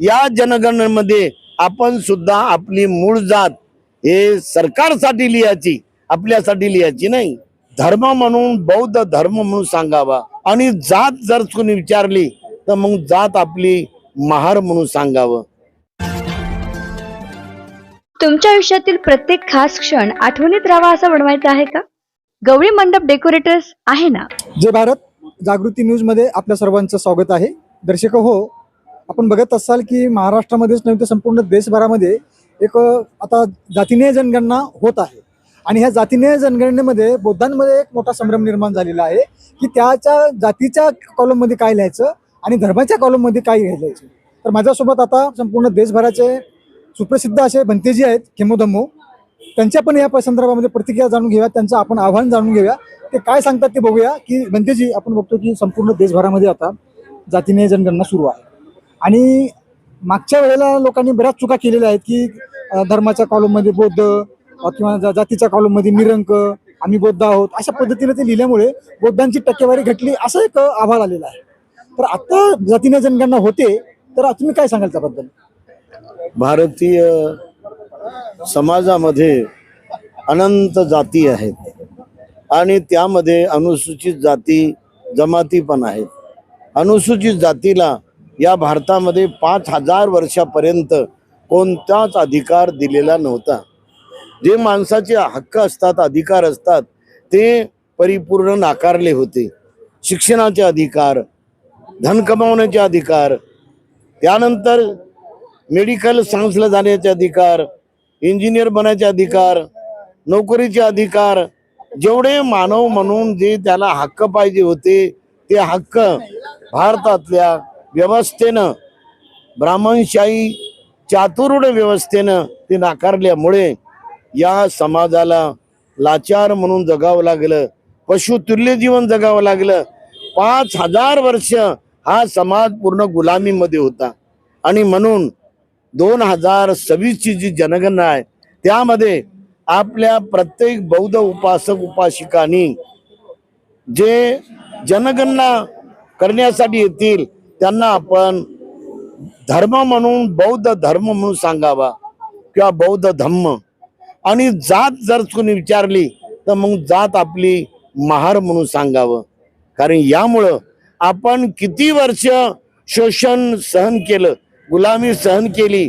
या जनगणनेमध्ये आपण सुद्धा आपली मूळ जात हे सरकारसाठी लिहायची, आपल्यासाठी लिहायची नाही. धर्म म्हणून बौद्ध धर्म म्हणून सांगावा आणि जात जर कोणी विचारली तर मग जात आपली महार म्हणून सांगावं. तुमच्या आयुष्यातील प्रत्येक खास क्षण आठवणीत राहावा असं बनवायचं आहे का? गवळी मंडप डेकोरेटर्स आहे ना. जय भारत जागृती न्यूज मध्ये आपल्या सर्वांचं स्वागत आहे. दर्शक हो, आपण बघत असाल की महाराष्ट्रामध्येच नव्हे तर संपूर्ण देशभरामध्ये एक आता जातीने जनगणना होत आहे आणि ह्या जातीने जनगणनेमध्ये बौद्धांमध्ये एक मोठा संभ्रम निर्माण झालेला आहे की त्याच्या जातीच्या कॉलममध्ये काय लिहायचं आणि धर्माच्या कॉलममध्ये काय लिहायचं. तर माझ्यासोबत आता संपूर्ण देशभराचे सुप्रसिद्ध असे भंतेजी आहेत, खेमोधम्मो. त्यांच्या पण या संदर्भामध्ये प्रतिक्रिया जाणून घेऊया, त्यांचं आपण आव्हान जाणून घेऊया, ते काय सांगतात ते बघूया. की भंतेजी, आपण बघतो की संपूर्ण देशभरामध्ये आता जातीने जनगणना सुरू आहे आणि मागच्या वेळेला लोकांनी बऱ्याच चुका केलेल्या आहेत की धर्माच्या कॉलममध्ये बौद्ध किंवा जातीच्या कॉलममध्ये निरंक, आम्ही बौद्ध आहोत, अशा पद्धतीने ते लिहिल्यामुळे बौद्धांची टक्केवारी घटली असं एक अहवाल आलेला आहे. तर आता जातीने जनगणना होते, तर तुम्ही काय सांगाल त्याबद्दल? भारतीय समाजामध्ये अनंत जाती आहेत आणि त्यामध्ये अनुसूचित जाती जमाती पण आहेत. अनुसूचित जातीला या भारतामध्ये 5000 वर्षापर्यंत कोणताच अधिकार दिलेला नव्हता. जे माणसाचे हक्क असतात, अधिकार असतात, ते परिपूर्ण नाकारले होते. शिक्षणाचे अधिकार, धन कमावण्याचे अधिकार, त्यानंतर मेडिकल सायन्सला जाण्याचे अधिकार, इंजिनियर बनायचे अधिकार, नोकरीचे अधिकार, जेवढे मानव म्हणून जे त्याला हक्क पाहिजे होते ते हक्क भारतातल्या व्यवस्थेनं, ब्राह्मणशाही चातुर्वर्ण्य व्यवस्थेनं ते नाकारल्यामुळे या समाजाला लाचार म्हणून जगावं लागलं, पशुतुल्य जीवन जगावं लागलं. 5000 वर्ष हा समाज पूर्ण गुलामीमध्ये होता आणि म्हणून 2026ची जी जनगणना आहे त्यामध्ये आपल्या प्रत्येक बौद्ध उपासक उपासिकांनी जे जनगणना करण्यासाठी येतील त्यांना आपण धर्म म्हणून बौद्ध धर्म म्हणून सांगावा किंवा बौद्ध धम्म. आणि जात जर कोणी विचारली तर मग जात आपली महार म्हणून सांगावं. कारण यामुळं आपण किती वर्ष शोषण सहन केलं, गुलामी सहन केली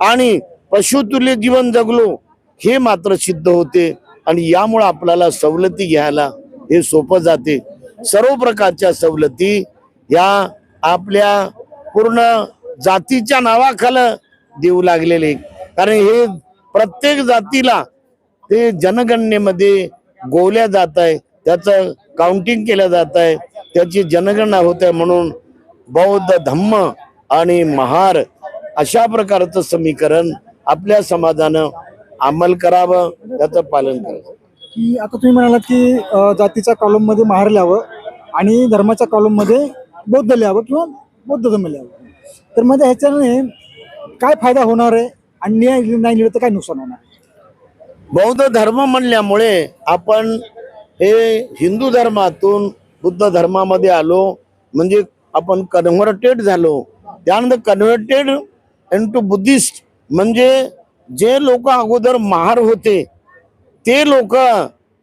आणि पशुतुल्य जीवन जगलो हे मात्र सिद्ध होते आणि यामुळे आपल्याला सवलती घ्यायला हे सोपं जाते. सर्व प्रकारच्या सवलती या आपल्या पूर्ण जातीच्या नावाखाली देऊ लागलेले. कारण हे प्रत्येक जातीला ते जनगणनेमध्ये गोवल्या जात आहे, त्याचं काउंटिंग केलं जात आहे, त्याची जनगणना होत आहे. म्हणून बौद्ध धम्म आणि महार अशा प्रकारचं समीकरण आपल्या समाजानं अंमल करावं, त्याचं पालन करावं. की आता तुम्ही म्हणालात की जातीच्या कॉलममध्ये महार लिहावं आणि धर्माच्या कॉलममध्ये बौद्ध लिहावं किंवा बौद्ध धम्म लिहावं. तर मध्ये ह्याच्याने काय फायदा होणार आहे आणि नाही लिहिलं तर काय नुकसान होणार? बौद्ध धर्म म्हणल्यामुळे आपण हे हिंदू धर्मातून बुद्ध धर्मामध्ये आलो, म्हणजे आपण कन्व्हर्टेड झालो. त्यानंतर कन्व्हर्टेड इनटू बुद्धिस्ट, म्हणजे जे लोक अगोदर महार होते ते लोक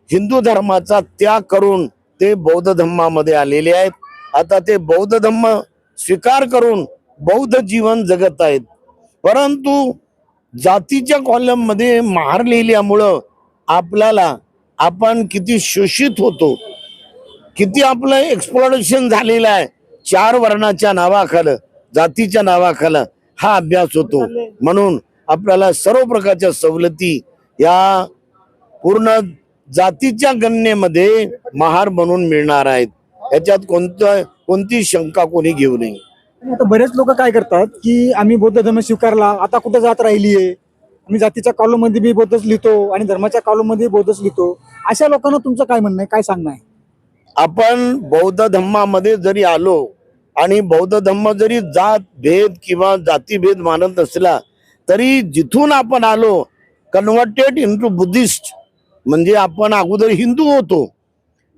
हिंदू धर्माचा त्याग करून ते बौद्ध धर्मामध्ये आलेले आहेत. आता ते बौद्ध धर्म स्वीकार करून बौद्ध जीवन जगत आहेत. परंतु जातीच्या कॉलम मध्ये महार लिहिल्यामुळं आपल्याला आपण किती शोषित होतो, किती आपलं एक्सप्लॉयटेशन झालेलं आहे. 4 वर्णाच्या नावाखाली, जातीच्या नावाखाली हा अभ्यास होतो. म्हणून आपल्याला सर्व प्रकारच्या सवलती या पूर्ण जातीच्या गणनेमध्ये महार म्हणून मिळणार आहेत. याच्यात कोणती शंका कोणी घेऊ नये. आता बरेच लोक काय करतात की आम्ही बौद्ध धर्म स्वीकारला, आता कुठे जात राहिलीये, आम्ही जातीच्या कॉलम मध्ये बी बौद्धच लिहितो आणि धर्माच्या कॉलम मध्ये बौद्धच लिहितो. अशा लोकांना तुमचं काय म्हणणं आहे, काय सांगणं आहे? आपण बौद्ध धर्मामध्ये जरी आलो आणि बौद्ध धर्म जरी जात भेद किंवा जातीभेद मानत असला तरी जिथून आपण आलो कन्व्हर्टेड इनटू बुद्धिस्ट, म्हणजे आपण अगोदर हिंदू होतो.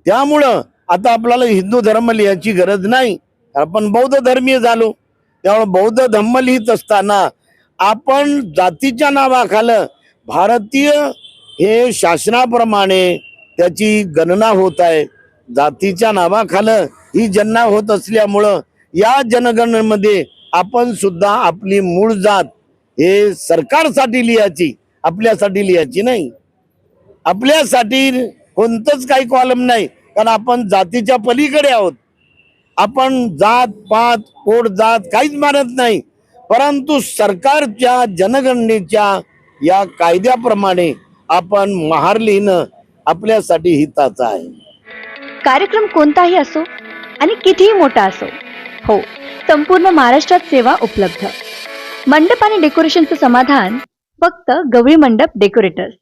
त्यामुळं आता आपल्याला हिंदू धर्म लिहायची गरज नाही, आपण बौद्ध धर्मीय झालो. त्यामुळे बौद्ध धम्म लिहित असताना आपण जातीच्या नावाखाली भारतीय हे शासनाप्रमाणे त्याची गणना होत आहे. जातीच्या नावाखाली ही गणना होत असल्यामुळं या जनगणनेमध्ये आपण सुद्धा आपली मूळ जात हे सरकारसाठी लिहायची, आपल्यासाठी लिहायची नाही. आपल्यासाठी कोणतंच काही कॉलम नाही, कारण आपण जातीच्या पलीकडे आहोत. आपण जात पात कोड जात काहीच मानत नाही, परंतु सरकारच्या जनगणनेच्या या कायद्याप्रमाणे आपण महार लिहिणं आपल्यासाठी हिताचं आहे. कार्यक्रम कोणताही असो आणि कितीही मोठा असो, हो, संपूर्ण महाराष्ट्रात सेवा उपलब्ध. मंडप आणि डेकोरेशनचं समाधान फक्त गवळी मंडप डेकोरेटर्स.